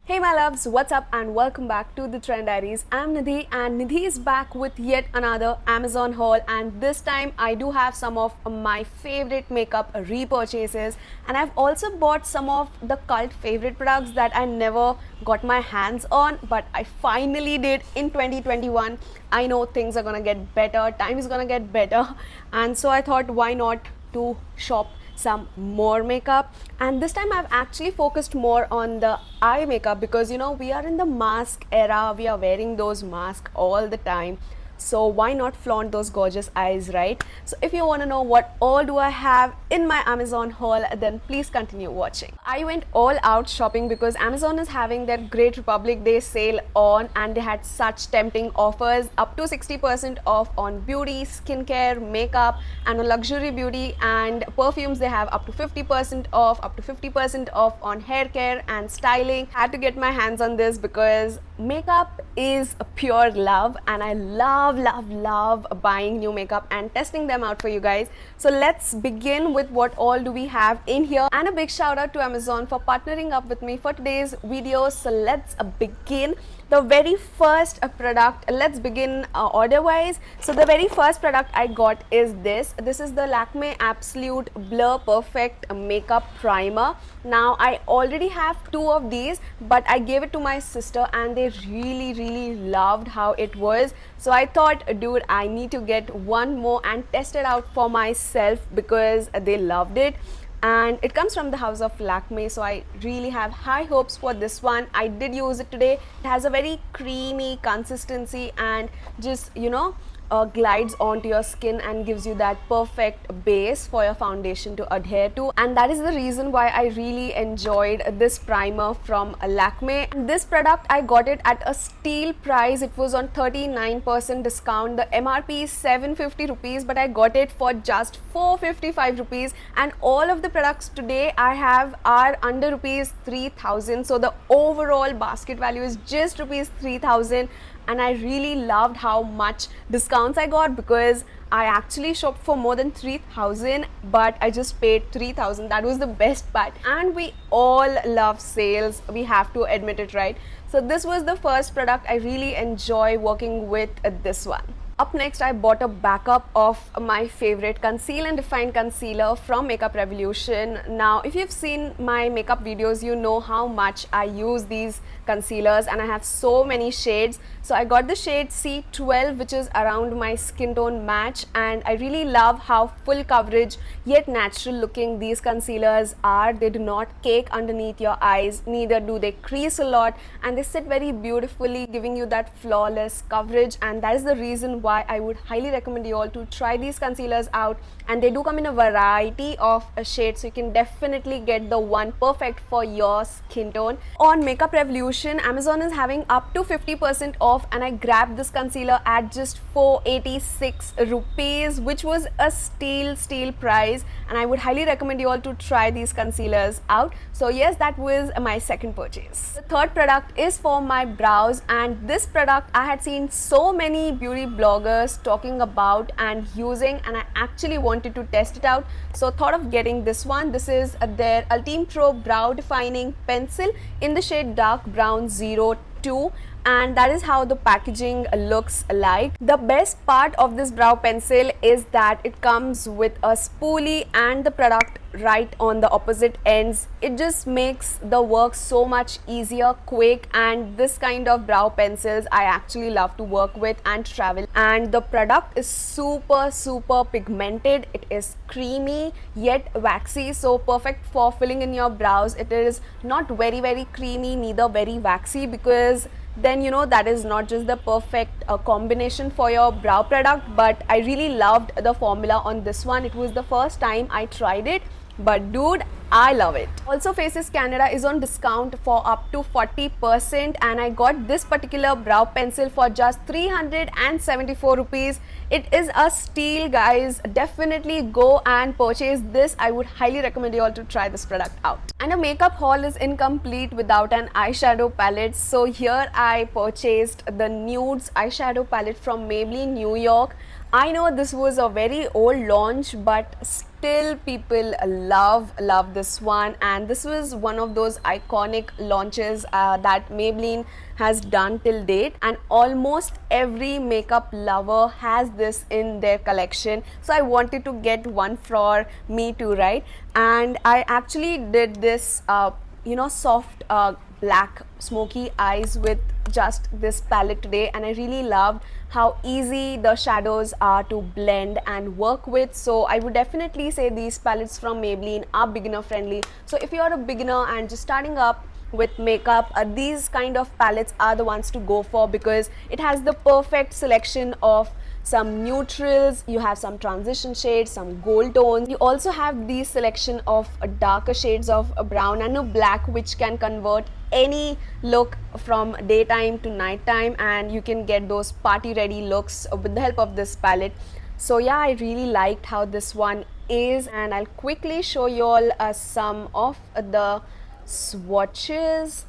Hey my loves, what's up and welcome back to the Trend Diaries. I'm Nidhi and Nidhi is back with yet another Amazon haul, and this time I do have some of my favorite makeup repurchases, and I've also bought some of the cult favorite products that I never got my hands on but I finally did in 2021. I know things are gonna get better, time is gonna get better, and so I thought why not to shop some more makeup. And this time I've actually focused more on the eye makeup because we are in the mask era, we are wearing those masks all the time, so why not flaunt those gorgeous eyes, right? So if you want to know what all do I have in my Amazon haul, then please continue watching. I went all out shopping because Amazon is having their Great Republic Day sale on, and they had such tempting offers, up to 60% off on beauty, skincare, makeup, and on luxury beauty and perfumes. They have up to 50% off, up to 50% off on hair care and styling. I had to get my hands on this because makeup is a pure love, and I love buying new makeup and testing them out for you guys. So let's begin with what all do we have in here, and a big shout out to Amazon for partnering up with me for today's video. So let's begin. The very first product, let's begin order wise. So the very first product I got is this is the Lakme Absolute Blur Perfect Makeup Primer. Now I already have two of these, but I gave it to my sister and they really loved how it was. So I thought, dude, I need to get one more and test it out for myself because they loved it. And it comes from the house of Lakme, so I really have high hopes for this one. I did use it today. It has a very creamy consistency and just glides onto your skin and gives you that perfect base for your foundation to adhere to, and that is the reason why I really enjoyed this primer from Lakme. This product I got it at a steal price. It was on 39% discount. The MRP is 750 rupees, but I got it for just 455 rupees, and all of the products today I have are under rupees 3000, so the overall basket value is just rupees 3000. And I really loved how much discounts I got because I actually shopped for more than 3000, but I just paid 3000. That was the best part. And we all love sales, we have to admit it, right? So this was the first product. I really enjoy working with this one. Up next, I bought a backup of my favorite Conceal and Define Concealer from Makeup Revolution. Now, if you've seen my makeup videos, you know how much I use these concealers, and I have so many shades. So I got the shade C12, which is around my skin tone match, and I really love how full coverage yet natural looking these concealers are. They do not cake underneath your eyes, neither do they crease a lot, and they sit very beautifully, giving you that flawless coverage. And that is the reason why I would highly recommend you all to try these concealers out. And they do come in a variety of shades, so you can definitely get the one perfect for your skin tone. On Makeup Revolution, Amazon is having up to 50% off, and I grabbed this concealer at just 486 rupees, which was a steal price, and I would highly recommend you all to try these concealers out. So yes, that was my second purchase. The third product is for my brows, and this product I had seen so many beauty bloggers talking about and using, and I actually wanted to test it out, so thought of getting this one. This is their Ultime Pro Brow Defining Pencil in the shade Dark Brown 02, and that is how the packaging looks like. The best part of this brow pencil is that it comes with a spoolie and the product right on the opposite ends. It just makes the work so much easier, quick, and this kind of brow pencils I actually love to work with and travel. And the product is super pigmented. It is creamy yet waxy, so perfect for filling in your brows. It is not very creamy, neither very waxy, because then that is not just the perfect combination for your brow product. But I really loved the formula on this one. It was the first time I tried it, but dude, I love it. Also, Faces Canada is on discount for up to 40%, and I got this particular brow pencil for just 374 rupees. It is a steal, guys. Definitely go and purchase this. I would highly recommend you all to try this product out. And a makeup haul is incomplete without an eyeshadow palette. So here I purchased the Nudes eyeshadow palette from Maybelline New York. I know this was a very old launch, but still still people love this one, and this was one of those iconic launches that Maybelline has done till date, and almost every makeup lover has this in their collection. So I wanted to get one for me too, right? And I actually did this soft black smoky eyes with just this palette today, and I really loved how easy the shadows are to blend and work with. So I would definitely say these palettes from Maybelline are beginner friendly. So if you're a beginner and just starting up with makeup, these kind of palettes are the ones to go for, because it has the perfect selection of some neutrals, you have some transition shades, some gold tones, you also have the selection of darker shades of brown and a black, which can convert any look from daytime to nighttime, and you can get those party ready looks with the help of this palette. So yeah, I really liked how this one is, and I'll quickly show you all some of the swatches.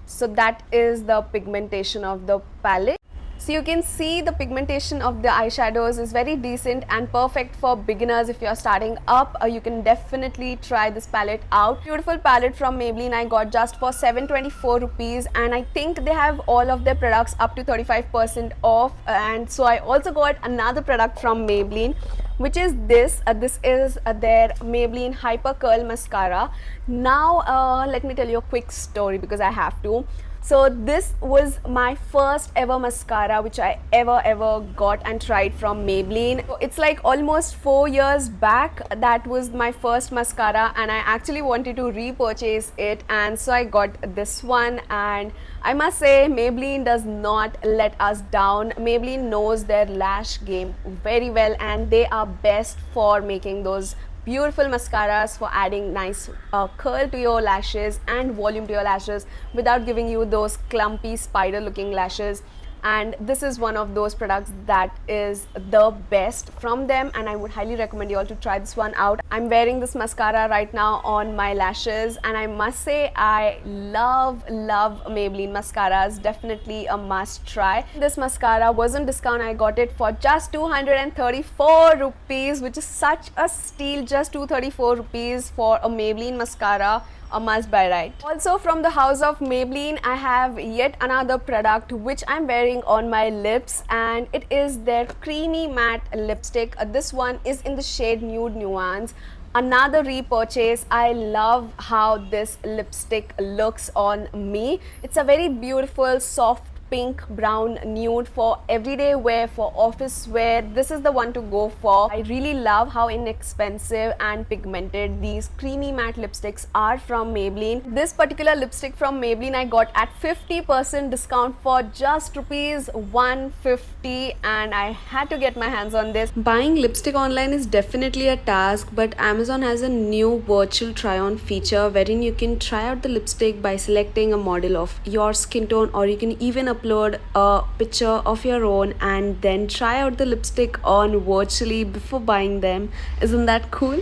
So that is the pigmentation of the palette. So you can see the pigmentation of the eyeshadows is very decent and perfect for beginners. If you're starting up, you can definitely try this palette out. Beautiful palette from Maybelline I got just for 724 rupees, and I think they have all of their products up to 35% off. And so I also got another product from Maybelline, which is this. This is their Maybelline Hyper Curl Mascara. Now let me tell you a quick story, because I have to. So this was my first ever mascara which I ever got and tried from Maybelline. So it's like almost 4 years back. That was my first mascara, and I actually wanted to repurchase it, and so I got this one. And I must say, Maybelline does not let us down. Maybelline knows their lash game very well, and they are best for making those beautiful mascaras, for adding nice curl to your lashes and volume to your lashes without giving you those clumpy spider looking lashes. And this is one of those products that is the best from them, and I would highly recommend you all to try this one out. I'm wearing this mascara right now on my lashes, and I must say I love Maybelline mascaras. Definitely a must try. This mascara was on discount. I got it for just 234 rupees, which is such a steal. Just 234 rupees for a Maybelline mascara. A must buy, right? Also from the house of Maybelline, I have yet another product which I'm wearing on my lips, and it is their creamy matte lipstick. This one is in the shade Nude Nuance. Another repurchase. I love how this lipstick looks on me. It's a very beautiful soft pink, brown, nude for everyday wear, for office wear. This is the one to go for. I really love how inexpensive and pigmented these creamy matte lipsticks are from Maybelline. This particular lipstick from Maybelline I got at 50% discount for just rupees 150, and I had to get my hands on this. Buying lipstick online is definitely a task, but Amazon has a new virtual try-on feature wherein you can try out the lipstick by selecting a model of your skin tone, or you can even upload a picture of your own and then try out the lipstick on virtually before buying them. Isn't that cool?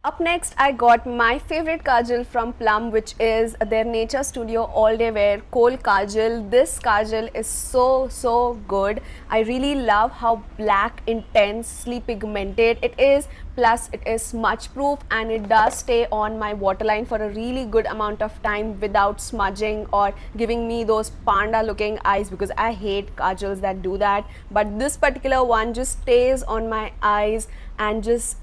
Up next, I got my favorite kajal from Plum, which is their Nature Studio All Day Wear Kohl Kajal. This kajal is so good. I really love how black, intensely pigmented it is. Plus, it is smudge proof, and it does stay on my waterline for a really good amount of time without smudging or giving me those panda looking eyes, because I hate kajals that do that. But this particular one just stays on my eyes and just,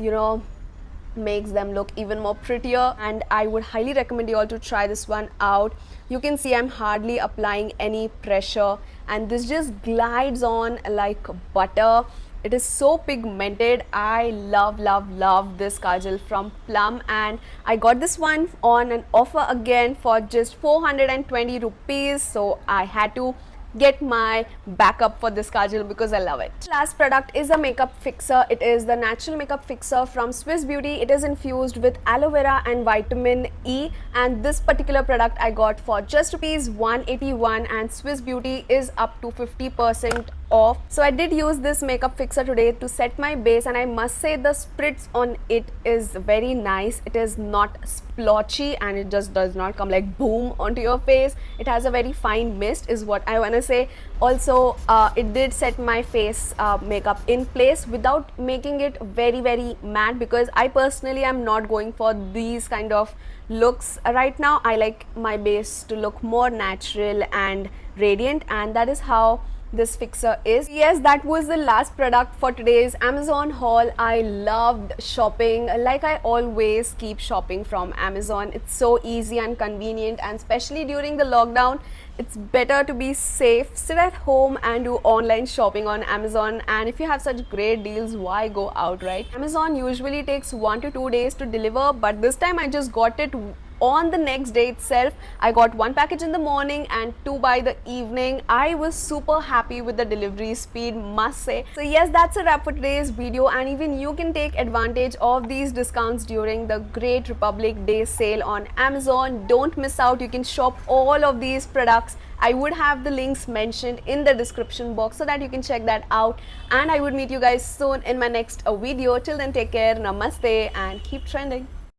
makes them look even more prettier, and I would highly recommend you all to try this one out. You can see I'm hardly applying any pressure, and this just glides on like butter. It is so pigmented. I love this kajal from Plum, and I got this one on an offer again for just 420 rupees, so I had to get my backup for this kajal because I love it. Last product is a makeup fixer. It is the natural makeup fixer from Swiss Beauty. It is infused with aloe vera and vitamin E, and this particular product I got for just rupees 181, and Swiss Beauty is up to 50% off. So I did use this makeup fixer today to set my base, and I must say the spritz on it is very nice. It is not splotchy and it just does not come like boom onto your face. It has a very fine mist is what I want to say. Also it did set my face makeup in place without making it very matte, because I personally am not going for these kind of looks right now. I like my base to look more natural and radiant, and that is how this fixer is. Yes, that was the last product for today's Amazon haul. I loved shopping. Like I always keep shopping from Amazon. It's so easy and convenient, and especially during the lockdown, it's better to be safe. Sit at home and do online shopping on Amazon, and if you have such great deals, why go out, right? Amazon usually takes 1 to 2 days to deliver, but this time I just got it on the next day itself. I got 1 package in the morning and 2 by the evening. I was super happy with the delivery speed, must say. So yes, that's a wrap for today's video, and even you can take advantage of these discounts during the Great Republic Day sale on Amazon. Don't miss out. You can shop all of these products. I would have the links mentioned in the description box so that you can check that out, and I would meet you guys soon in my next video. Till then, take care, namaste, and keep trending.